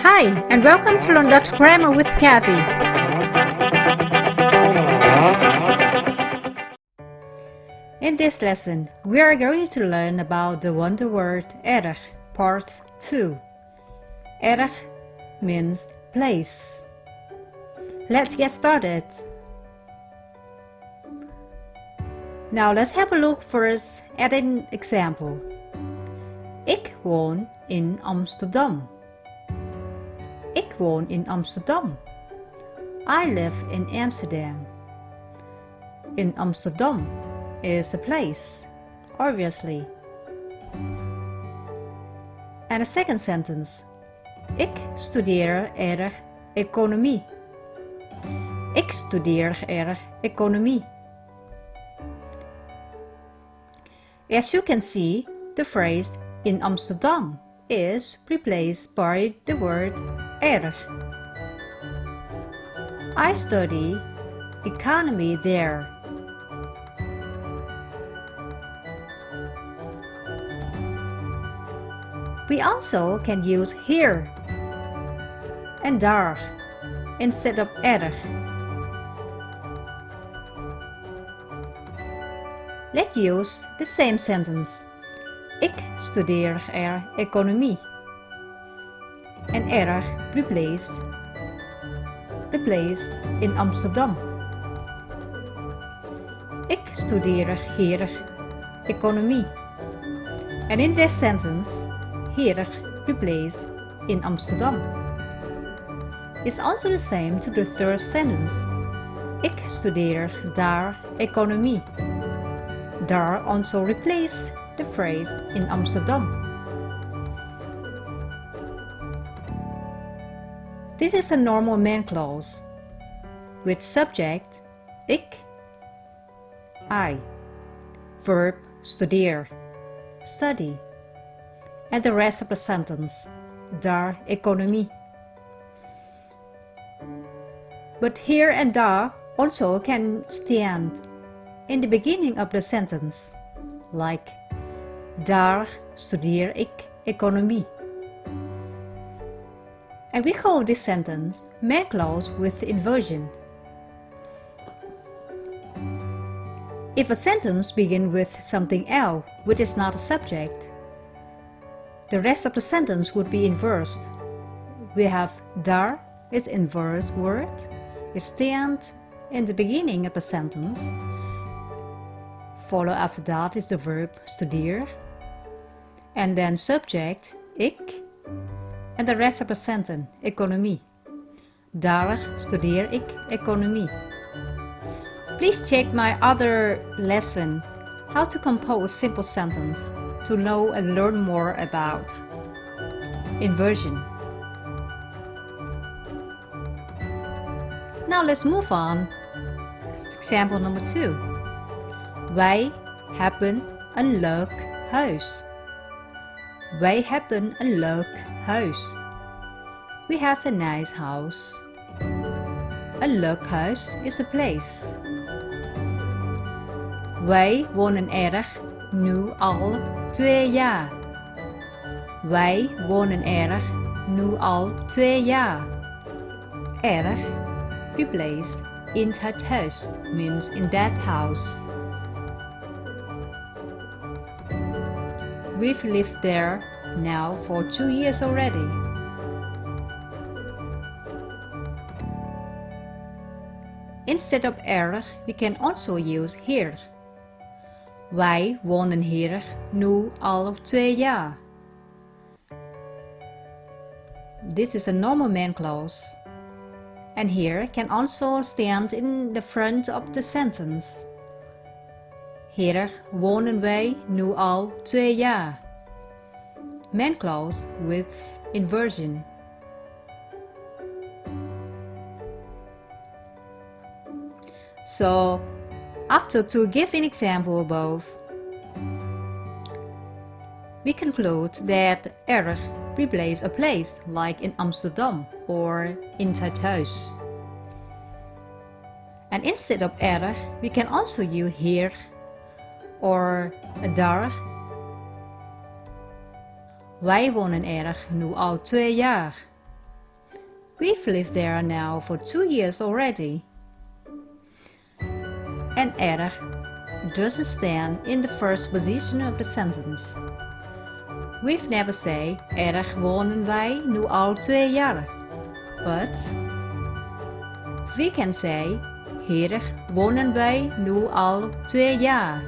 Hi, and welcome to Learn Dutch Grammar with Kathy. In this lesson, we are going to learn about the wonder word erg, part 2. Erg means place. Let's get started. Now let's have a look first at an example. Ik woon in Amsterdam. Ik woon in Amsterdam. I live in Amsterdam. In Amsterdam is the place, obviously. And a second sentence. Ik studeer erg economie. Ik studeer erg economie. As you can see, the phrase in Amsterdam is replaced by the word erg. I study economy there. We also can use here and daar instead of erg. Let's use the same sentence. Ik studeer economie. And erg replaced the place in Amsterdam. Ik studeer hier economie. And in this sentence, hier replaced in Amsterdam. It's also the same to the third sentence. Ik studeer daar economie. Daar also replaced the phrase in Amsterdam. This is a normal man clause with subject ik, I, verb studeer, study, and the rest of the sentence, daar economie. But here and daar also can stand in the beginning of the sentence, like daar studeer ik economie. And we call this sentence man clause with inversion. If a sentence begins with something else which is not a subject, the rest of the sentence would be inversed. We have daar is inverse word. It stands in the beginning of the sentence. Follow after that is the verb studeer. And then subject ik. And the rest of the sentence, economie. Daar studeer ik economie. Please check my other lesson, how to compose simple sentence, to know and learn more about inversion. Now let's move on. Example number 2. Wij hebben een leuk huis. Wij hebben een leuk huis. We have a nice house. Een leuk huis is a place. Wij wonen er nu al 2 jaar. Wij wonen er nu al 2 jaar. Er replace in that house means in that house. We've lived there now for 2 years already. Instead of erg, we can also use hier. Wij wonen hier nu al 2 jaar. This is a normal man clause. And here can also stand in the front of the sentence. Hier wonen wij nu al 2 jaar. Man clause with inversion. So, to give an example above, we conclude that erg replaces a place like in Amsterdam or in that house. And instead of erg, we can also use hier or daar. Wij wonen er nu al 2 jaar. We've lived there now for 2 years already. And erg doesn't stand in the first position of the sentence. We've never say, erg wonen wij nu al 2 jaar. But we can say, hier wonen wij nu al 2 jaar.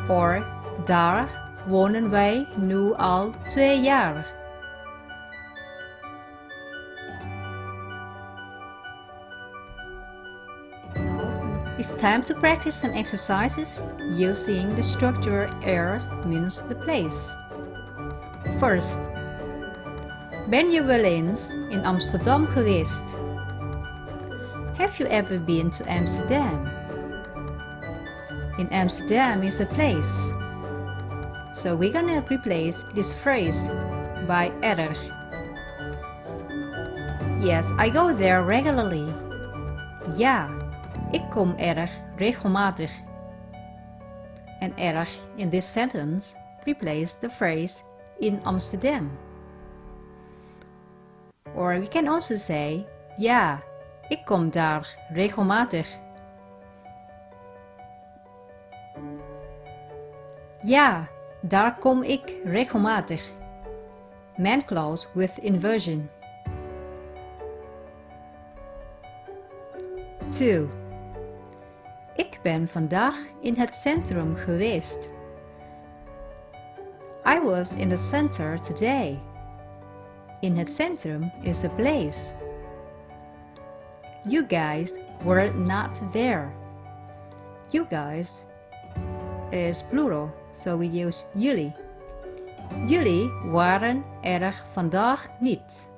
Or, daar wonen wij nu al 2 jaar. It's time to practice some exercises using the structure er means the place. First, ben je wel eens in Amsterdam geweest? Have you ever been to Amsterdam? In Amsterdam is a place. So we're gonna replace this phrase by erg. Yes, I go there regularly. Ja, ik kom erg regelmatig. And erg in this sentence replaces the phrase in Amsterdam. Or we can also say, ja, ik kom daar regelmatig. Ja, daar kom ik regelmatig. Man clause with inversion. 2. Ik ben vandaag in het centrum geweest. I was in the center today. In het centrum is the place. You guys were not there. You guys is plural, so we use jullie. Jullie waren er vandaag niet.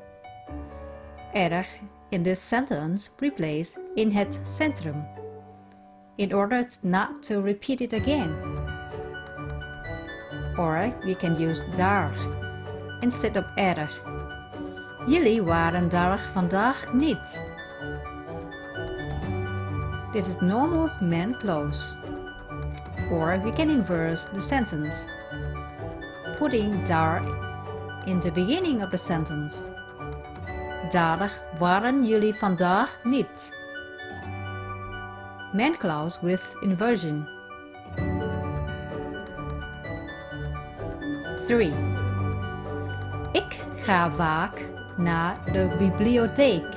Er in this sentence replace in het centrum, in order not to repeat it again. Or we can use daar instead of er. Jullie waren daar vandaag niet. This is normal man clause. Or we can inverse the sentence, putting daar in the beginning of the sentence. Daar waren jullie vandaag niet. Man clause with inversion. 3. Ik ga vaak naar de bibliotheek.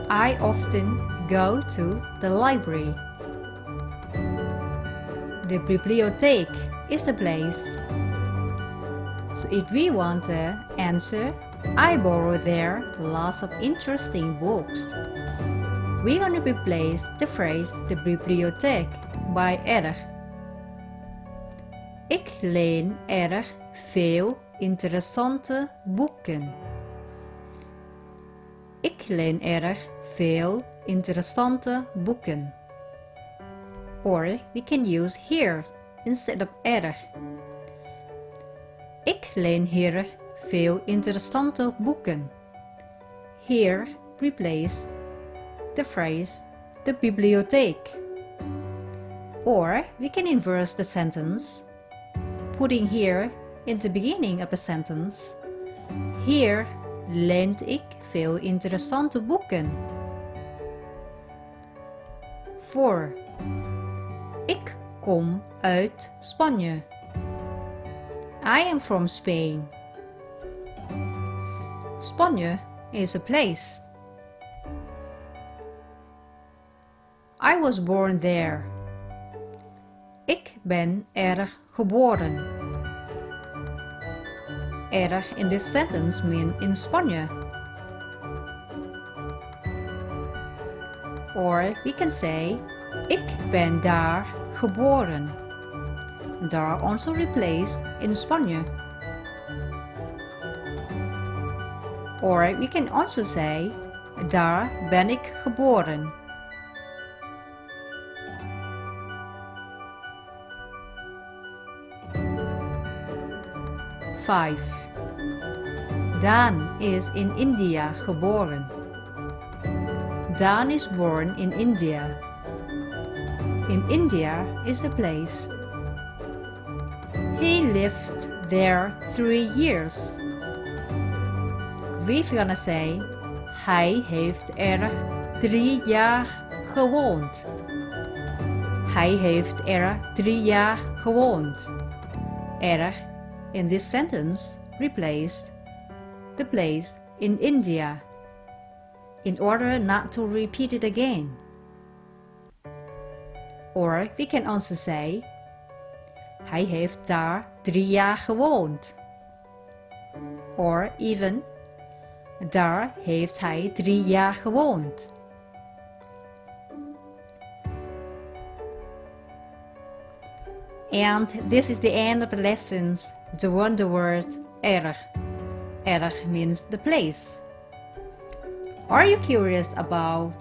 I often go to the library. The bibliotheek is the place. So if we want to answer, I borrow there lots of interesting books. We're going to replace the phrase de bibliotheek by erg. Ik leen erg veel interessante boeken. Ik leen erg veel interessante boeken. Or we can use here instead of erg. Ik leen hier veel interessante boeken. Here replace the phrase de bibliotheek. Or we can inverse the sentence, putting here in the beginning of the sentence. Hier leent ik veel interessante boeken. 4. Ik kom uit Spanje. I am from Spain. Spanje is a place. I was born there. Ik ben er geboren. Er in this sentence means in Spanje. Or we can say, ik ben daar geboren. Daar also replace in Spanje. Or we can also say, daar ben ik geboren. Daan is in India geboren. Daan is born in India. In India is a place. He lived there 3 years. we're gonna say hij heeft er 3 jaar gewoond. Hij heeft er 3 jaar gewoond. Er in this sentence replaced the place in India in order not to repeat it again. Or we can also say hij heeft daar 3 jaar gewoond. Or even daar heeft hij 3 jaar gewoond. And this is the end of the lessons. The wonder word er. Er means the place. Are you curious about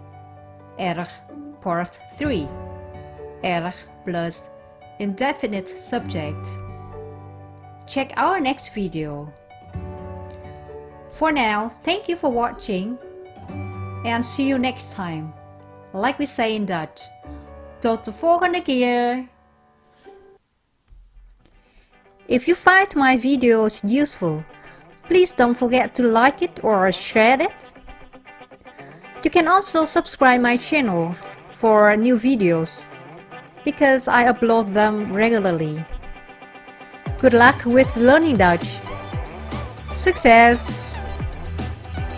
er part 3? Er plus indefinite subject. Check our next video. For now, thank you for watching and see you next time. Like we say in Dutch, tot de volgende keer! If you find my videos useful, please don't forget to like it or share it. You can also subscribe my channel for new videos because I upload them regularly. Good luck with learning Dutch. Success!